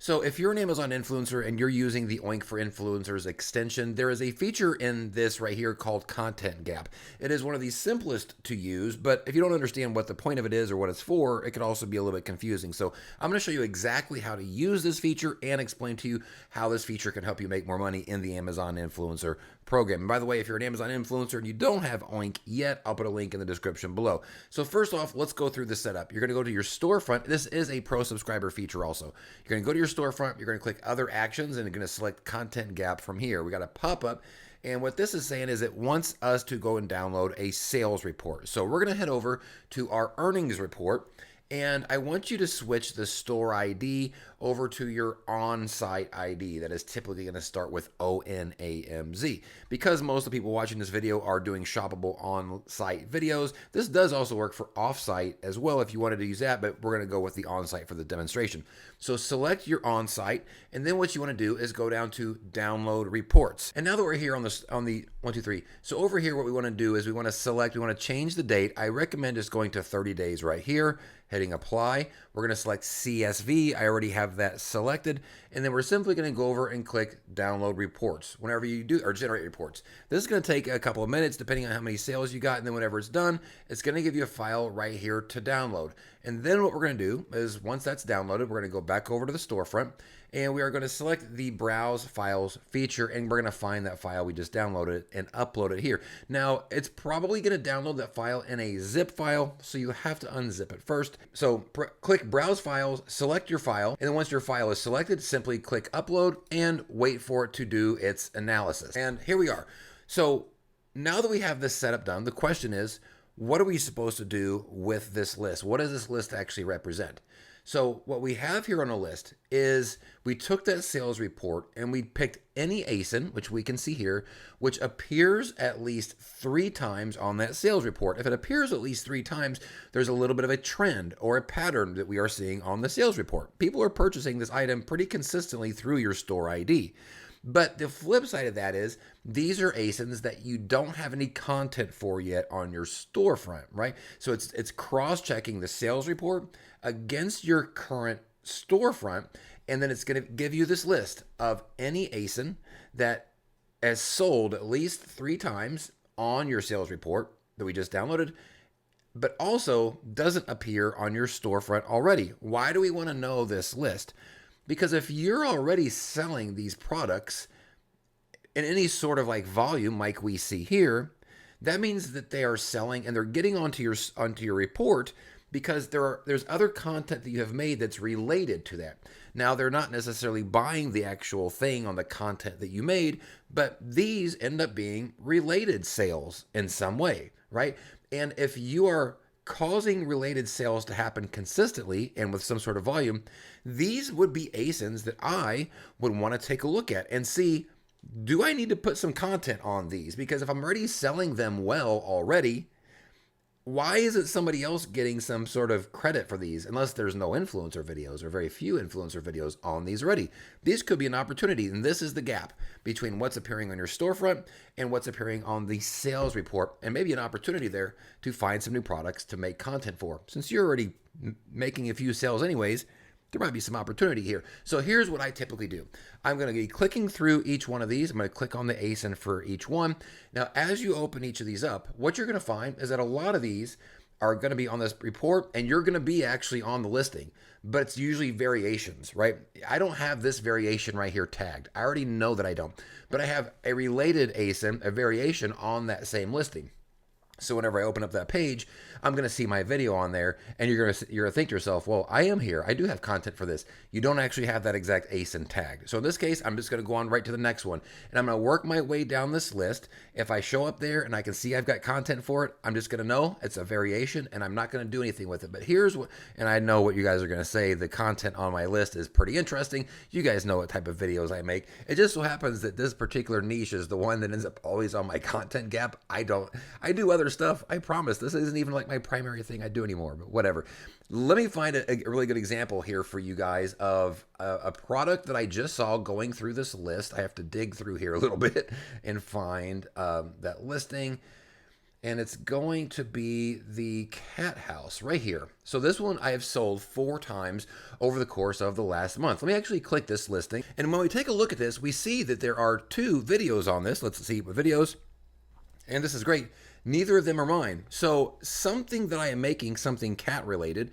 So if you're an Amazon influencer and you're using the Oink for Influencers extension, there is a feature in this right here called Content Gap. It is one of the simplest to use, but if you don't understand what the point of it is or what it's for, it could also be a little bit confusing. So I'm going to show you exactly how to use this feature and explain to you how this feature can help you make more money in the Amazon influencer program. And by the way, if you're an Amazon influencer and you don't have Oink yet, I'll put a link in the description below. So first off, let's go through the setup. You're going to go to your storefront. This is a pro subscriber feature also. You're going to go to your storefront. You're going to click other actions and you're going to select Content Gap from here. We got a pop-up. And what this is saying is it wants us to go and download a sales report. So we're going to head over to our earnings report. And I want you to switch the store ID over to your on-site ID. That is typically going to start with ONAMZ. Because most of the people watching this video are doing shoppable on-site videos, this does also work for off-site as well if you wanted to use that, but we're going to go with the on-site for the demonstration. So select your on-site, and then what you want to do is go down to download reports. And now that we're here on the 1, 2, 3, so over here what we want to do is we want to change the date. I recommend just going to 30 days right here, hitting apply. We're going to select CSV. I already have that selected. And then we're simply going to go over and click download reports whenever you do, or generate reports. This is going to take a couple of minutes depending on how many sales you got. And then whenever it's done, it's going to give you a file right here to download. And then what we're going to do is once that's downloaded, we're going to go back over to the storefront and we are going to select the browse files feature and we're going to find that file we just downloaded and upload it here. Now it's probably going to download that file in a zip file, so you have to unzip it first. So click browse files, select your file, and then once your file is selected, simply click upload and wait for it to do its analysis. And here we are. So now that we have this setup done, the question is, what are we supposed to do with this list? What does this list actually represent? So what we have here on a list is we took that sales report and we picked any ASIN, which we can see here, which appears at least 3 times on that sales report. If it appears at least 3 times, there's a little bit of a trend or a pattern that we are seeing on the sales report. People are purchasing this item pretty consistently through your store ID. But the flip side of that is these are ASINs that you don't have any content for yet on your storefront, right? So it's cross-checking the sales report against your current storefront, and then it's going to give you this list of any ASIN that has sold at least 3 times on your sales report that we just downloaded, but also doesn't appear on your storefront already. Why do we want to know this list? Because if you're already selling these products in any sort of like volume like we see here, that means that they are selling and they're getting onto your report because there's other content that you have made that's related to that. Now, they're not necessarily buying the actual thing on the content that you made, but these end up being related sales in some way, right? And if you are causing related sales to happen consistently and with some sort of volume, these would be ASINs that I would want to take a look at and see, do I need to put some content on these? Because if I'm already selling them well already, why isn't somebody else getting some sort of credit for these? Unless there's no influencer videos or very few influencer videos on these already. These could be an opportunity, and this is the gap between what's appearing on your storefront and what's appearing on the sales report, and maybe an opportunity there to find some new products to make content for. Since you're already making a few sales anyways, there might be some opportunity here. So here's what I typically do. I'm going to be clicking through each one of these. I'm going to click on the ASIN for each one. Now, as you open each of these up, what you're going to find is that a lot of these are going to be on this report and you're going to be actually on the listing, but it's usually variations, right? I don't have this variation right here tagged. I already know that I don't, but I have a related ASIN, a variation on that same listing. So whenever I open up that page, I'm going to see my video on there, and you're going to think to yourself, well, I am here. I do have content for this. You don't actually have that exact ASIN tagged. So in this case, I'm just going to go on right to the next one, and I'm going to work my way down this list. If I show up there and I can see I've got content for it, I'm just going to know it's a variation, and I'm not going to do anything with it. But here's what, and I know what you guys are going to say, the content on my list is pretty interesting. You guys know what type of videos I make. It just so happens that this particular niche is the one that ends up always on my content gap. I do other stuff. I promise this isn't even like my primary thing I do anymore, but whatever. Let me find a really good example here for you guys of a product that I just saw going through this list. I have to dig through here a little bit and find that listing. and it's going to be the cat house right here. So this one I have sold 4 times over the course of the last month. Let me actually click this listing. And when we take a look at this, we see that there are 2 videos on this. Let's see what videos. And this is great. Neither of them are mine. So something that I am making, something cat related,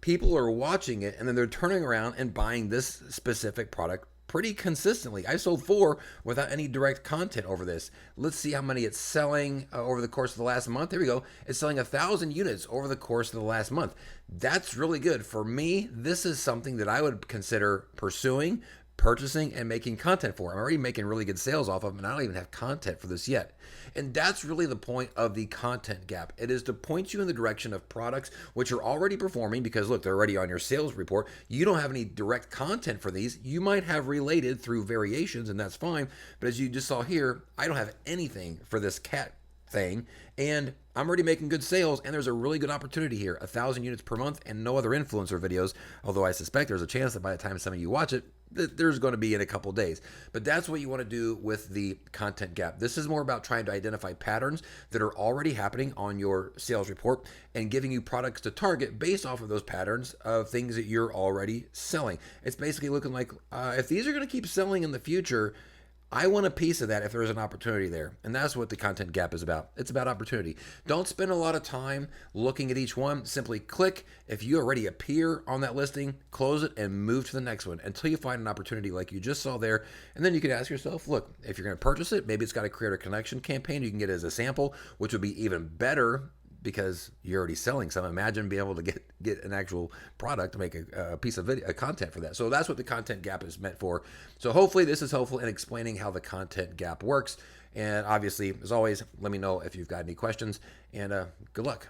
people are watching it and then they're turning around and buying this specific product pretty consistently. I sold 4 without any direct content over this. Let's see how many it's selling over the course of the last month. There we go. It's selling 1,000 units over the course of the last month. That's really good. For me, this is something that I would consider pursuing, purchasing, and making content for. I'm already making really good sales off of them, and I don't even have content for this yet. And that's really the point of the content gap. It is to point you in the direction of products which are already performing because, look, they're already on your sales report. You don't have any direct content for these. You might have related through variations, and that's fine. But as you just saw here, I don't have anything for this cat thing, and I'm already making good sales, and there's a really good opportunity here, 1,000 units per month and no other influencer videos, although I suspect there's a chance that by the time some of you watch it, that there's going to be in a couple days. But that's what you want to do with the content gap. This is more about trying to identify patterns that are already happening on your sales report and giving you products to target based off of those patterns of things that you're already selling. It's basically looking like if these are going to keep selling in the future, I want a piece of that if there's an opportunity there. And that's what the content gap is about. It's about opportunity. Don't spend a lot of time looking at each one. Simply click. If you already appear on that listing, close it and move to the next one until you find an opportunity like you just saw there. And then you can ask yourself, look, if you're going to purchase it, maybe it's got a creator connection campaign. You can get it as a sample, which would be even better because you're already selling some. Imagine being able to get an actual product to make a piece of video, a content for that. So that's what the content gap is meant for. So hopefully this is helpful in explaining how the content gap works. And obviously, as always, let me know if you've got any questions, and good luck.